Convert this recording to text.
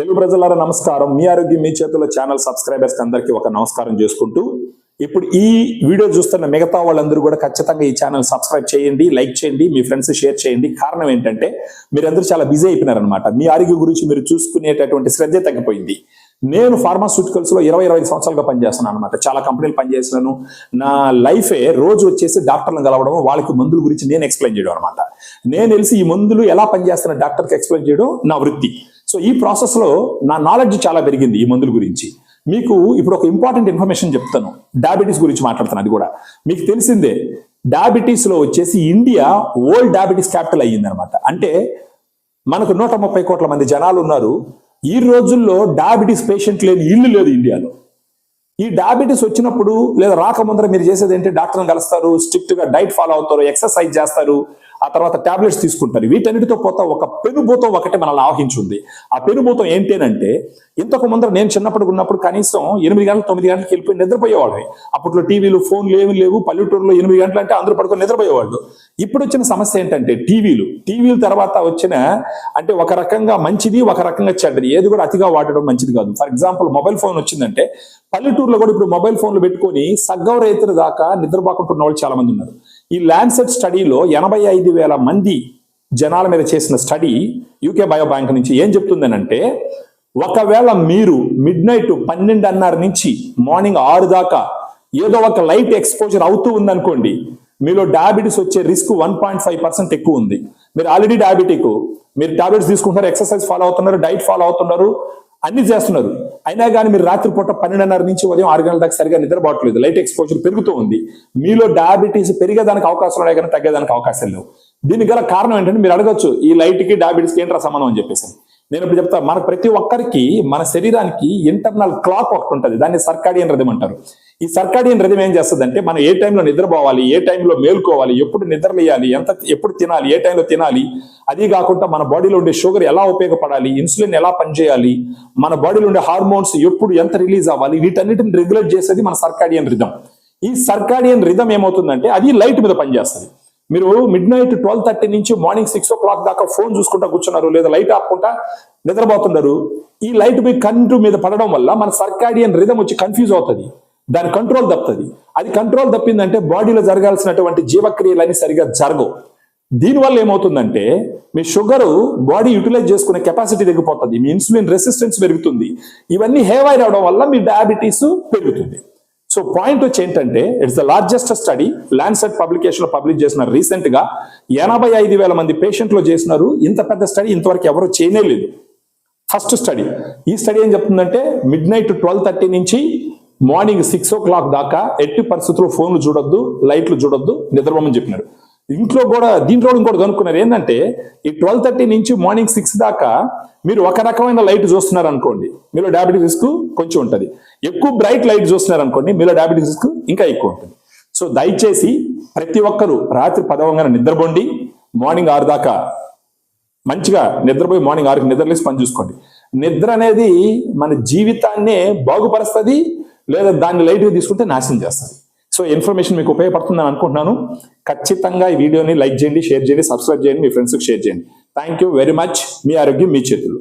తెలుగు ప్రజలారా నమస్కారం. మీ ఆరోగ్యం మీ చేతుల్లో ఛానల్ సబ్స్క్రైబర్స్ అందరికీ ఒక నమస్కారం చేసుకుంటూ, ఇప్పుడు ఈ వీడియో చూస్తున్న మిగతా వాళ్ళందరూ కూడా ఖచ్చితంగా ఈ ఛానల్ సబ్స్క్రైబ్ చేయండి, లైక్ చేయండి, మీ ఫ్రెండ్స్ షేర్ చేయండి. కారణం ఏంటంటే మీరందరూ చాలా బిజీ అయిపోయినారనమాట. మీ ఆరోగ్యం గురించి మీరు చూసుకునేటటువంటి శ్రద్ధ తగ్గిపోయింది. నేను ఫార్మాస్యూటికల్స్ లో 25 సంవత్సరాలుగా పనిచేస్తున్నాను అనమాట. చాలా కంపెనీలు పనిచేస్తున్నాను. నా లైఫే రోజు వచ్చేసి డాక్టర్లను కలవడం, వాళ్ళకి మందుల గురించి నేను ఎక్స్ప్లెయిన్ చేయడం అనమాట. నేను తెలిసి ఈ మందులు ఎలా పనిచేస్తున్న డాక్టర్కి ఎక్స్ప్లెయిన్ చేయడం నా వృత్తి. సో ఈ ప్రాసెస్ లో నా నాలెడ్జ్ చాలా పెరిగింది ఈ మందుల గురించి. మీకు ఇప్పుడు ఒక ఇంపార్టెంట్ ఇన్ఫర్మేషన్ చెప్తాను. డయాబెటీస్ గురించి మాట్లాడుతాను. అది కూడా మీకు తెలిసిందే. డయాబెటీస్ లో వచ్చేసి ఇండియా వరల్డ్ డయాబెటీస్ క్యాపిటల్ అయ్యింది అనమాట. అంటే మనకు 130 కోట్ల మంది జనాలు ఉన్నారు. ఈ రోజుల్లో డయాబెటీస్ పేషెంట్ లేని ఇల్లు లేదు ఇండియాలో. ఈ డయాబెటీస్ వచ్చినప్పుడు లేదా రాకముందర మీరు చేసేది ఏంటి? డాక్టర్ని కలుస్తారు, స్ట్రిక్ట్ గా డైట్ ఫాలో అవుతారు, ఎక్సర్సైజ్ చేస్తారు, ఆ తర్వాత టాబ్లెట్స్ తీసుకుంటారు. వీటన్నిటితో పోతా ఒక పెనుభూతం ఒకటి మనల్ని ఆవహించింది. ఆ పెనుభూతం ఏంటేనంటే, ఇంతకు ముందర నేను చిన్నప్పుడు ఉన్నప్పుడు కనీసం 8 గంటలు 9 గంటలకు వెళ్ళిపోయి నిద్రపోయేవాళ్ళు. అప్పట్లో టీవీలు ఫోన్లు ఏమి లేవు. పల్లెటూరులో 8 గంటలు అంటే అందరూ పడుకొని నిద్రపోయేవాళ్ళు. ఇప్పుడు వచ్చిన సమస్య ఏంటంటే టీవీలు తర్వాత వచ్చిన అంటే ఒక రకంగా మంచిది, ఒక రకంగా చెడ్డది. ఏది కూడా అతిగా వాడడం మంచిది కాదు. ఫర్ ఎగ్జాంపుల్ మొబైల్ ఫోన్ వచ్చిందంటే పల్లెటూరులో కూడా ఇప్పుడు మొబైల్ ఫోన్లు పెట్టుకొని సగ్గం రైతుల దాకా నిద్రపోకుంటున్న వాళ్ళు చాలా మంది ఉన్నారు. ఈ ల్యాన్సెట్ స్టడీలో 85,000 మంది జనాల మీద చేసిన స్టడీ యూకే బయో బ్యాంక్ నుంచి ఏం చెప్తుందనంటే, ఒకవేళ మీరు మిడ్ నైట్ 12:30 నుంచి మార్నింగ్ 6 దాకా ఏదో ఒక లైట్ ఎక్స్పోజర్ అవుతూ ఉందనుకోండి, మీలో డయాబెటీస్ వచ్చే రిస్క్ 1.5% ఎక్కువ ఉంది. మీరు ఆల్రెడీ డయాబెటిక్, మీరు టాబ్లెట్స్ తీసుకుంటున్నారు, ఎక్సర్సైజ్ ఫాలో అవుతున్నారు, డైట్ ఫాలో అవుతున్నారు, అన్ని చేస్తున్నారు. అయినా కానీ మీరు రాత్రిపూట 12:30 నుంచి ఉదయం 6 గంటల దాకా సరిగా నిద్రపోవట్లేదు. లైట్ ఎక్స్పోజర్ పెరుగుతూ ఉంది. మీలో డయాబెటీస్ పెరిగేదానికి అవకాశాలు ఉన్నాయి కానీ తగ్గేదానికి అవకాశాలు లేవు. దీనికి గల కారణం ఏంటంటే, మీరు అడగచ్చు ఈ లైట్ కి డయాబెటీస్కి ఏంట్రా సంబంధం అని చెప్పేసి. నేను ఇప్పుడు చెప్తా, మన ప్రతి ఒక్కరికి మన శరీరానికి ఇంటర్నల్ క్లాక్ ఒకటి ఉంటుంది. దాన్ని సర్కాడియన్ రిథమ్ అంటారు. ఈ సర్కాడియన్ రిథమ్ ఏం చేస్తుందంటే, మనం ఏ టైంలో నిద్రపోవాలి, ఏ టైంలో మేల్కోవాలి, ఎప్పుడు నిద్రలేయాలి, ఎప్పుడు తినాలి, ఏ టైంలో తినాలి, అది కాకుండా మన బాడీలో ఉండే షుగర్ ఎలా ఉపయోగపడాలి, ఇన్సులిన్ ఎలా పనిచేయాలి, మన బాడీలో ఉండే హార్మోన్స్ ఎప్పుడు ఎంత రిలీజ్ అవ్వాలి, వీటన్నిటిని రెగ్యులేట్ చేసేది మన సర్కాడియన్ రిథమ్. ఈ సర్కాడియన్ రిథమ్ ఏమవుతుందంటే, అది లైట్ మీద పనిచేస్తుంది. మీరు మిడ్ నైట్ 12:30 నుంచి మార్నింగ్ 6 o'clock దాకా ఫోన్ చూసుకుంటా కూర్చున్నారు, లేదా లైట్ ఆపుకుంటా నిద్రపోతున్నారు. ఈ లైట్ మీ కంటి మీద పడడం వల్ల మన సర్కాడియన్ రిథమ్ వచ్చి కన్ఫ్యూజ్ అవుతుంది. దాని కంట్రోల్ తప్పుతుంది. అది కంట్రోల్ తప్పిందంటే బాడీలో జరగాల్సినటువంటి జీవక్రియలన్నీ సరిగా జరగవు. దీనివల్ల ఏమవుతుందంటే, మీ షుగర్ బాడీ యూటిలైజ్ చేసుకునే కెపాసిటీ తగ్గిపోతుంది, మీ ఇన్సులిన్ రెసిస్టెన్స్ పెరుగుతుంది. ఇవన్నీ హేవైర్ అవడం వల్ల మీ డయాబెటీస్ పెరుగుతుంది. సో పాయింట్ వచ్చి ఏంటంటే, it's the largest study Lancet publication లో పబ్లిష్ చేసిన రీసెంట్ గా 85,000 మంది పేషెంట్లు చేసినారు. ఇంత పెద్ద స్టడీ ఇంతవరకు ఎవరు చేయనే లేదు. First study. ఈ స్టడీ ఏం చెప్తుందంటే, మిడ్ నైట్ 12:30 నుంచి మార్నింగ్ 6 o'clock దాకా ఎట్టి పరిస్థితుల్లో ఫోన్లు చూడొద్దు, లైట్లు చూడొద్దు, నిద్రపోమని చెప్పినారు. దీంట్లో ఇంకోటి కనుక్కున్నారు. ఏంటంటే, ఈ 12:30 నుంచి మార్నింగ్ 6 దాకా మీరు ఒక రకమైన లైట్ చూస్తున్నారు అనుకోండి, మీలో డయాబెటీస్ రిస్క్ కొంచెం ఉంటుంది. ఎక్కువ బ్రైట్ లైట్ చూస్తున్నారు అనుకోండి, మీలో డయాబెటీస్ రిస్క్ ఇంకా ఎక్కువ ఉంటుంది. సో దయచేసి ప్రతి ఒక్కరూ రాత్రి 10 నిద్రపోండి. మార్నింగ్ 6 దాకా మంచిగా నిద్రపోయి మార్నింగ్ 6కి నిద్రలేసి పని చూసుకోండి. నిద్ర అనేది మన జీవితాన్నే బాగుపరుస్తుంది, లేదా దాన్ని లైట్గా తీసుకుంటే నాశనం చేస్తుంది. సో ఇన్ఫర్మేషన్ మీకు ఉపయోగపడుతుందని అనుకుంటున్నాను. ఖచ్చితంగా ఈ వీడియోని లైక్ చేయండి, షేర్ చేయండి, సబ్స్క్రైబ్ చేయండి, మీ ఫ్రెండ్స్కి షేర్ చేయండి. Thank you very much. మీ ఆరోగ్యం మీ చేతుల్లో.